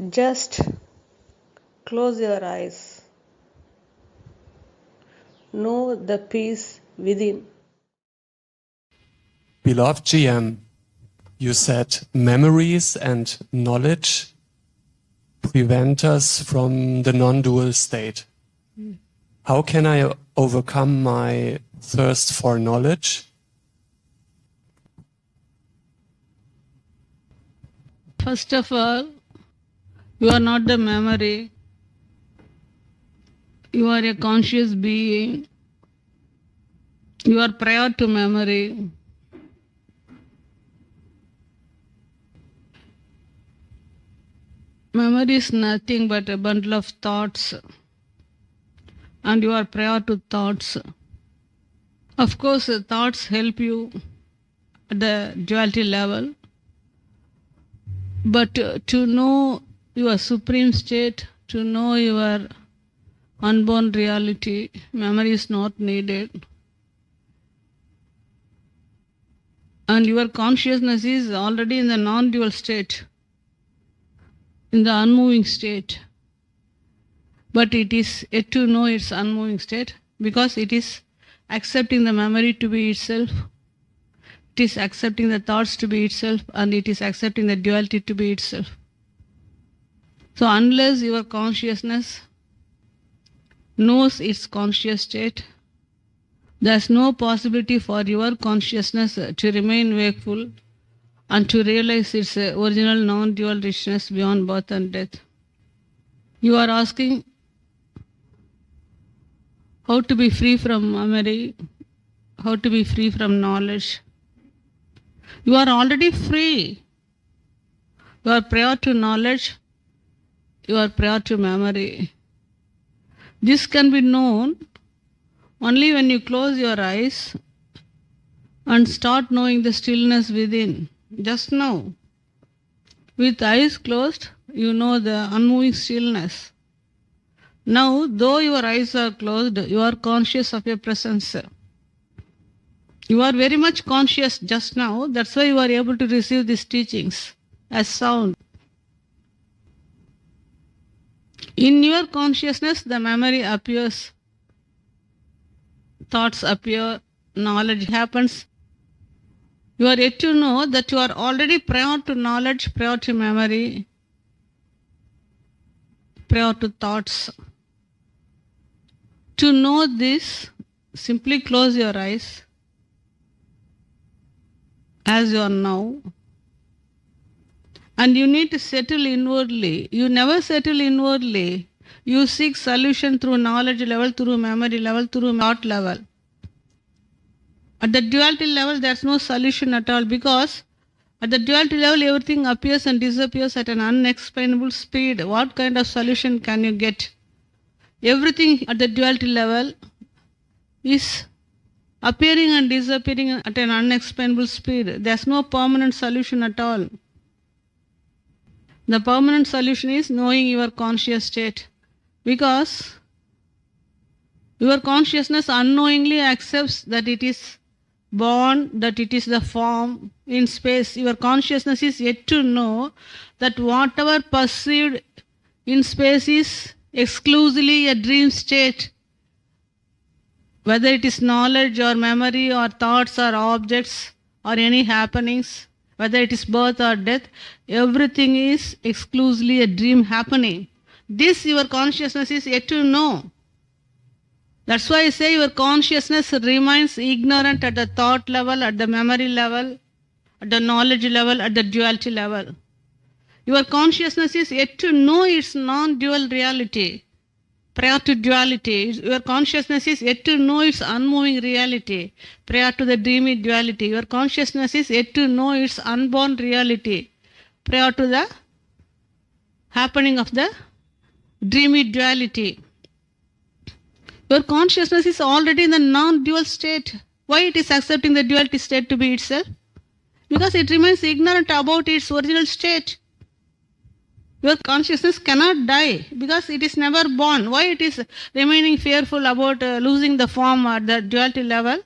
Just close your eyes. Know the peace within. Beloved GM, you said memories and knowledge prevent us from the non-dual state. How can I overcome my thirst for knowledge? First of all, you are not the memory. You are a conscious being. You are prior to memory. Memory is nothing but a bundle of thoughts, and you are prior to thoughts. Of course, thoughts help you at the duality level, but to know your supreme state, to know your unborn reality, memory is not needed. And your consciousness is already in the non-dual state, in the unmoving state. But it is yet to know its unmoving state because it is accepting the memory to be itself. It is accepting the thoughts to be itself, and it is accepting the duality to be itself. So unless your consciousness knows its conscious state, there is no possibility for your consciousness to remain wakeful and to realize its original non-dual richness beyond birth and death. You are asking how to be free from memory, how to be free from knowledge. You are already free. You are prior to knowledge, you are prior to memory. This can be known only when you close your eyes and start knowing the stillness within. Just now, with eyes closed, you know the unmoving stillness. Now, though your eyes are closed, you are conscious of your presence. You are very much conscious just now. That's why you are able to receive these teachings as sound. In your consciousness, the memory appears, thoughts appear, knowledge happens. You are yet to know that you are already prior to knowledge, prior to memory, prior to thoughts. To know this, simply close your eyes as you are now. And you need to settle inwardly. You never settle inwardly. You seek solution through knowledge level, through memory level, through thought level. At the duality level, there's no solution at all, because at the duality level, everything appears and disappears at an unexplainable speed. What kind of solution can you get? Everything at the duality level is appearing and disappearing at an unexplainable speed. There's no permanent solution at all. The permanent solution is knowing your conscious state, because your consciousness unknowingly accepts that it is born, that it is the form in space. Your consciousness is yet to know that whatever perceived in space is exclusively a dream state. Whether it is knowledge or memory or thoughts or objects or any happenings, whether it is birth or death, everything is exclusively a dream happening. This your consciousness is yet to know. That's why I say your consciousness remains ignorant at the thought level, at the memory level, at the knowledge level, at the duality level. Your consciousness is yet to know its non-dual reality. Prior to duality, your consciousness is yet to know its unmoving reality. Prior to the dreamy duality, your consciousness is yet to know its unborn reality. Prior to the happening of the dreamy duality. Your consciousness is already in the non-dual state. Why it is accepting the duality state to be itself? Because it remains ignorant about its original state. Your consciousness cannot die because it is never born. Why it is remaining fearful about losing the form at the duality level?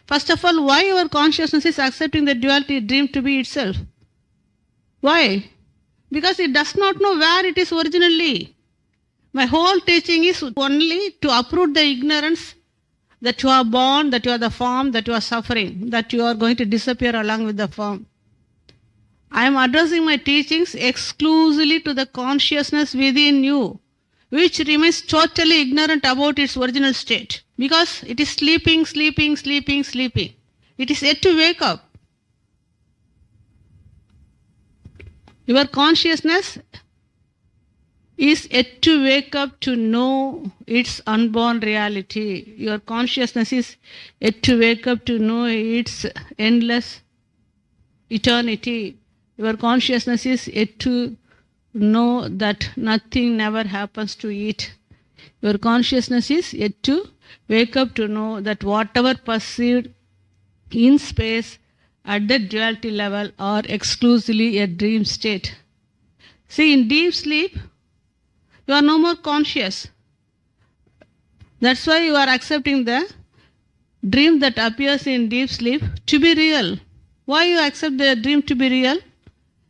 First of all, why your consciousness is accepting the duality dream to be itself? Why? because it does not know where it is originally. My whole teaching is only to uproot the ignorance that you are born, that you are the form, that you are suffering, that you are going to disappear along with the form. I am addressing my teachings exclusively to the consciousness within you, which remains totally ignorant about its original state, because it is sleeping, sleeping, sleeping, sleeping. It is yet to wake up. Your consciousness is yet to wake up to know its unborn reality. Your consciousness is yet to wake up to know its endless eternity. Your consciousness is yet to know that nothing never happens to it. Your consciousness is yet to wake up to know that whatever perceived in space at the duality level are exclusively a dream state. See, in deep sleep, you are no more conscious. That's why you are accepting the dream that appears in deep sleep to be real. Why you accept the dream to be real?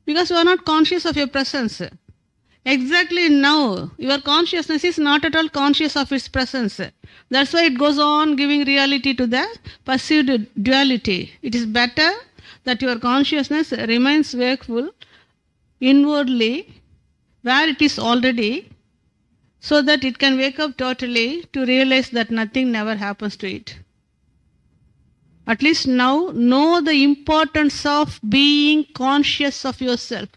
Because you are not conscious of your presence. Exactly now, your consciousness is not at all conscious of its presence. That's why it goes on giving reality to the perceived duality. It is better that your consciousness remains wakeful inwardly where it is already, so that it can wake up totally to realize that nothing never happens to it. At least now, know the importance of being conscious of yourself.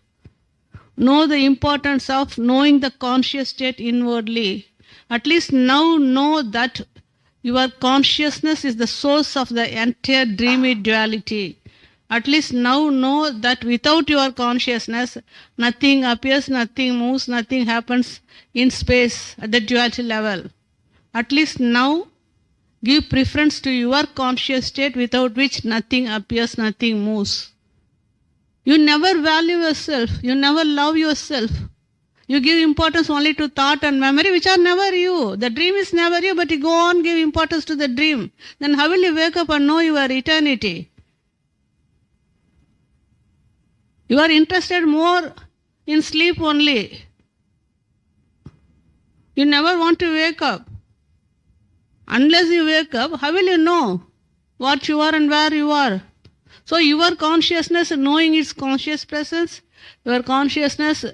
Know the importance of knowing the conscious state inwardly. At least now know that your consciousness is the source of the entire dreamy duality. At least now know that without your consciousness, nothing appears, nothing moves, nothing happens in space at the duality level. At least now give preference to your conscious state without which nothing appears, nothing moves. You never value yourself. You never love yourself. You give importance only to thought and memory, which are never you. The dream is never you, but you go on give importance to the dream. Then how will you wake up and know your eternity? You are interested more in sleep only. You never want to wake up. Unless you wake up, how will you know what you are and where you are? So your consciousness knowing its conscious presence, your consciousness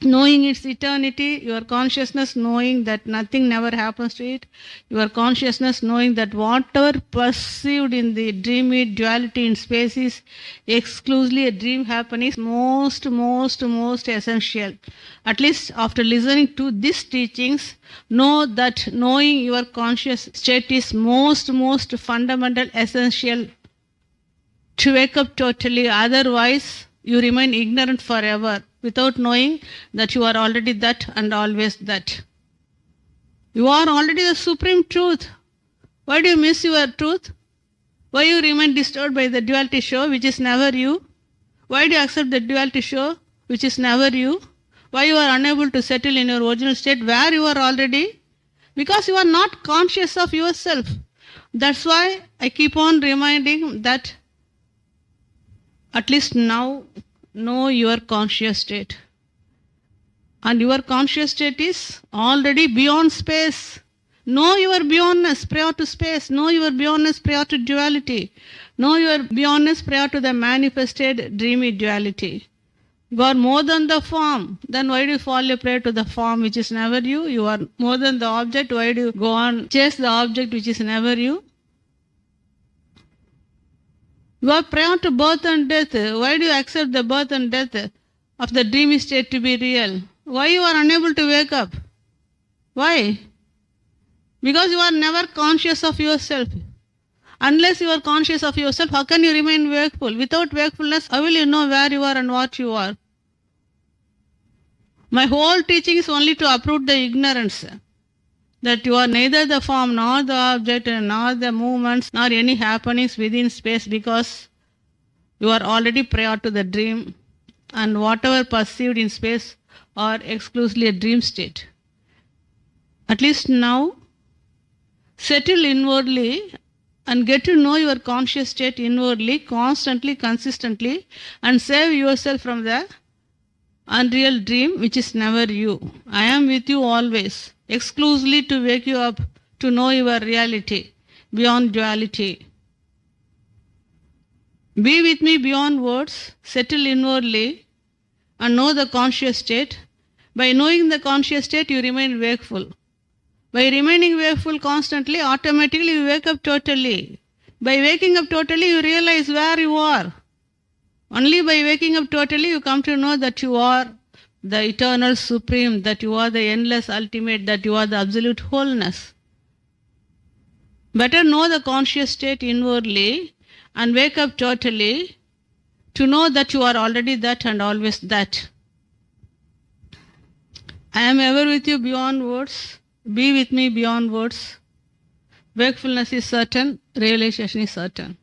knowing its eternity, your consciousness knowing that nothing never happens to it, your consciousness knowing that whatever perceived in the dreamy duality in space is exclusively a dream happening is most essential. At least after listening to these teachings, know that knowing your conscious state is most fundamental, essential to wake up totally. Otherwise, you remain ignorant forever without knowing that you are already that and always that. You are already the supreme truth. Why do you miss your truth? Why you remain disturbed by the duality show, which is never you? Why do you accept the duality show, which is never you? Why you are unable to settle in your original state where you are already? Because you are not conscious of yourself. That's why I keep on reminding that at least now know your conscious state. And your conscious state is already beyond space. Know your beyondness prior to space. Know your beyondness prior to duality. Know your beyondness prior to the manifested dreamy duality. You are more than the form. Then why do you fall a prey to the form which is never you? You are more than the object. Why do you go on chase the object which is never you? You are prior to birth and death. Why do you accept the birth and death of the dreamy state to be real? Why you are unable to wake up? Why? Because you are never conscious of yourself. Unless you are conscious of yourself, how can you remain wakeful? Without wakefulness, how will you know where you are and what you are? My whole teaching is only to uproot the ignorance that you are neither the form nor the object nor the movements nor any happenings within space, because you are already prior to the dream, and whatever perceived in space are exclusively a dream state. At least now, settle inwardly and get to know your conscious state inwardly, constantly, consistently, and save yourself from the unreal dream which is never you. I am with you always, exclusively to wake you up to know your reality, beyond duality. Be with me beyond words, settle inwardly, and know the conscious state. By knowing the conscious state, you remain wakeful. By remaining wakeful constantly, automatically you wake up totally. By waking up totally, you realize where you are. Only by waking up totally, you come to know that you are the eternal supreme, that you are the endless ultimate, that you are the absolute wholeness. Better know the conscious state inwardly and wake up totally to know that you are already that and always that. I am ever with you beyond words. Be with me beyond words. Wakefulness is certain, realization is certain.